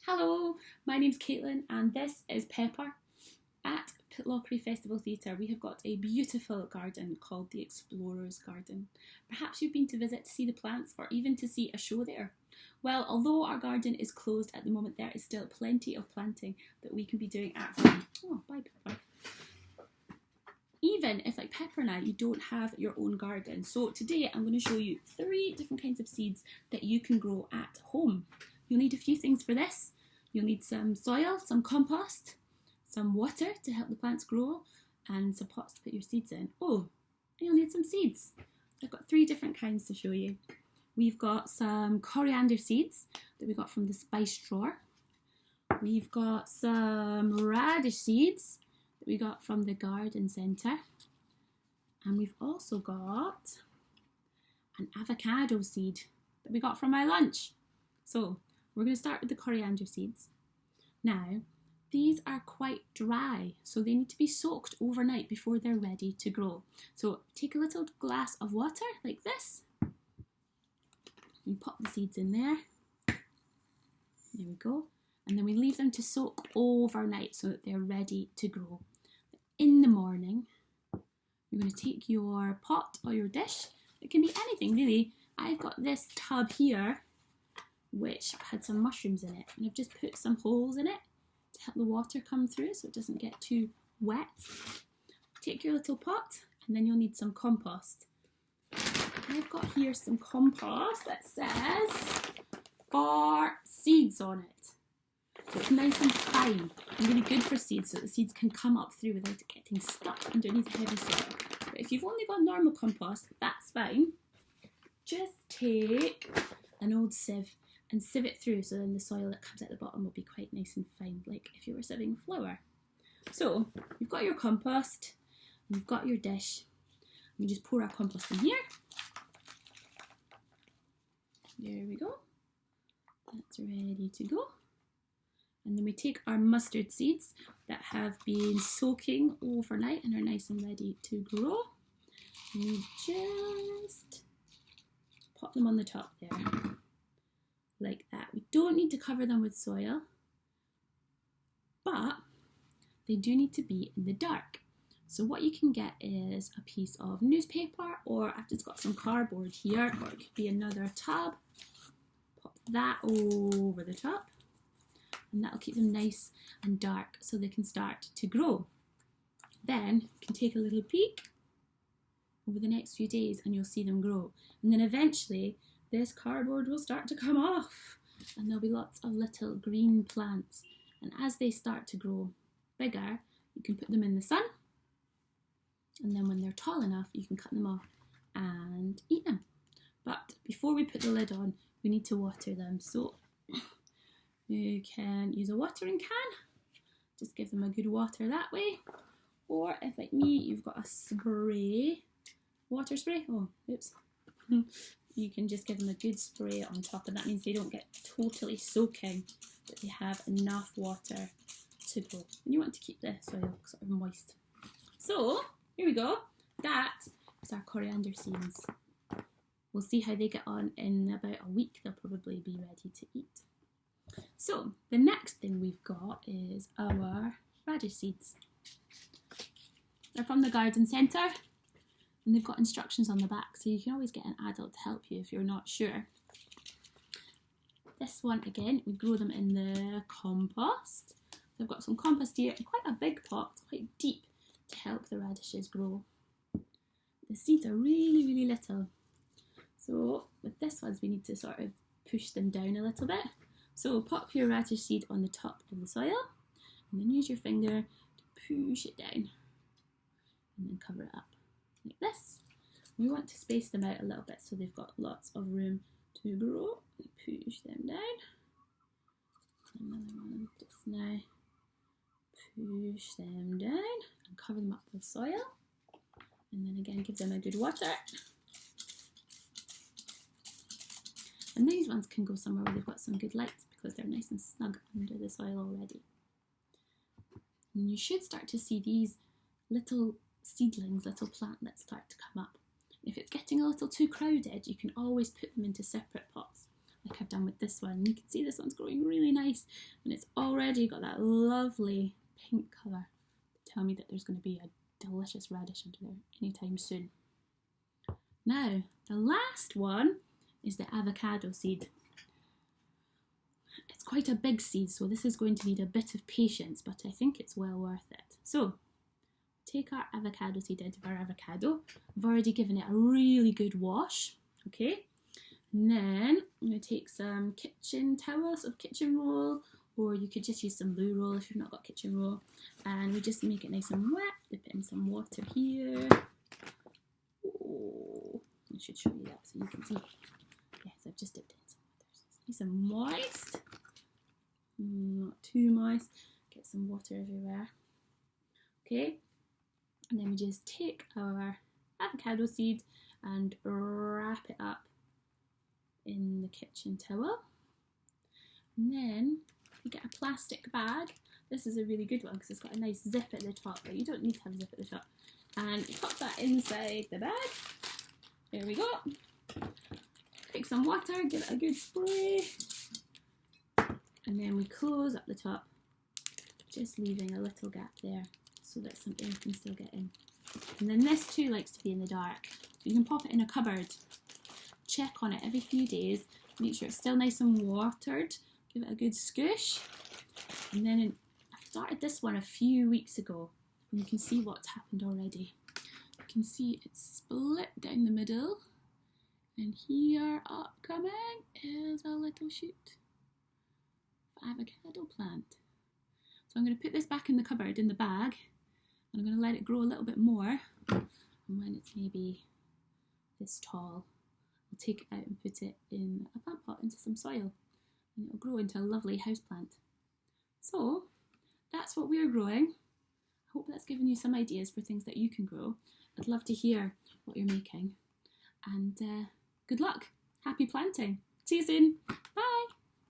Hello, my name's Caitlin and this is Pepper. At Pitlochry Festival Theatre we have got a beautiful garden called the Explorer's Garden. Perhaps you've been to visit to see the plants or even to see a show there. Well, although our garden is closed at the moment, there is still plenty of planting that we can be doing at home. Oh, bye Pepper. Even if, like Pepper and I, you don't have your own garden. So today I'm going to show you 3 different kinds of seeds that you can grow at home. You'll need a few things for this. You'll need some soil, some compost, some water to help the plants grow, and some pots to put your seeds in. Oh, and you'll need some seeds. I've got 3 different kinds to show you. We've got some coriander seeds that we got from the spice drawer. We've got some radish seeds that we got from the garden centre. And we've also got an avocado seed that we got from my lunch. So we're going to start with the coriander seeds. Now, these are quite dry, so they need to be soaked overnight before they're ready to grow. So take a little glass of water like this. You pop the seeds in there. There we go. And then we leave them to soak overnight so that they're ready to grow. In the morning, you're going to take your pot or your dish. It can be anything really. I've got this tub here which had some mushrooms in it, and I've just put some holes in it to help the water come through so it doesn't get too wet. Take your little pot and then you'll need some compost. I've got here some compost that says for seeds on it. So it's nice and fine and really good for seeds so the seeds can come up through without it getting stuck underneath heavy soil. But if you've only got normal compost, that's fine. Just take an old sieve and sieve it through so then the soil that comes at the bottom will be quite nice and fine, like if you were sieving flour. So you've got your compost, and you've got your dish. You just pour our compost in here. There we go. That's ready to go. And then we take our mustard seeds that have been soaking overnight and are nice and ready to grow. And we just pop them on the top there. Like that. We don't need to cover them with soil, but they do need to be in the dark. So what you can get is a piece of newspaper, or I've just got some cardboard here, or it could be another tub. Pop that over the top, and that'll keep them nice and dark so they can start to grow. Then you can take a little peek over the next few days and you'll see them grow. And then eventually this cardboard will start to come off and there'll be lots of little green plants. And as they start to grow bigger, you can put them in the sun. And then when they're tall enough, you can cut them off and eat them. But before we put the lid on, we need to water them. So you can use a watering can. Just give them a good water that way. Or if, like me, you've got a spray, water spray. Oh, oops. You can just give them a good spray on top, and that means they don't get totally soaking, but they have enough water to grow. And you want to keep the soil sort of moist. So here we go. That is our coriander seeds. We'll see how they get on in about a week. They'll probably be ready to eat. So the next thing we've got is our radish seeds. They're from the garden centre. And they've got instructions on the back, so you can always get an adult to help you if you're not sure. This one, again, we grow them in the compost. I've got some compost here, quite a big pot, quite deep, to help the radishes grow. The seeds are really, really little. So with this ones, we need to sort of push them down a little bit. So pop your radish seed on the top of the soil, and then use your finger to push it down, and then cover it up. Like this. We want to space them out a little bit so they've got lots of room to grow. Push them down. Another one just now. Push them down and cover them up with soil. And then again give them a good water. And these ones can go somewhere where they've got some good light because they're nice and snug under the soil already. And you should start to see these little seedlings, little plantlets start to come up. If it's getting a little too crowded, you can always put them into separate pots. like I've done with this one. You can see this one's growing really nice, and it's already got that lovely pink colour to tell me that there's going to be a delicious radish under there anytime soon. Now, the last one is the avocado seed. It's quite a big seed, so this is going to need a bit of patience, but I think it's well worth it. So, take our avocado seed out of our avocado. I've already given it a really good wash, okay? And then I'm going to take some kitchen towels of kitchen roll, or you could just use some loo roll if you've not got kitchen roll. And we just make it nice and wet. Dip it in some water here. Oh, I should show you that so you can see. Yes, I've just dipped it in some water. So it's nice and moist. Not too moist. Get some water everywhere. Okay. And then we just take our avocado seed and wrap it up in the kitchen towel. And then you get a plastic bag. This is a really good one because it's got a nice zip at the top, but you don't need to have a zip at the top. And you pop that inside the bag. There we go. Take some water, give it a good spray. And then we close up the top, just leaving a little gap there so that some air can still get in. And then this too likes to be in the dark. You can pop it in a cupboard. Check on it every few days. Make sure it's still nice and watered. Give it a good scoosh. And then I started this one a few weeks ago. And you can see what's happened already. You can see it's split down the middle. And here upcoming is a little shoot. Avocado plant. So I'm going to put this back in the cupboard in the bag, and I'm going to let it grow a little bit more, and when it's maybe this tall I'll take it out and put it in a plant pot into some soil, and it'll grow into a lovely house plant. So that's what we're growing. I hope that's given you some ideas for things that you can grow. I'd love to hear what you're making, and good luck. Happy planting. See you soon.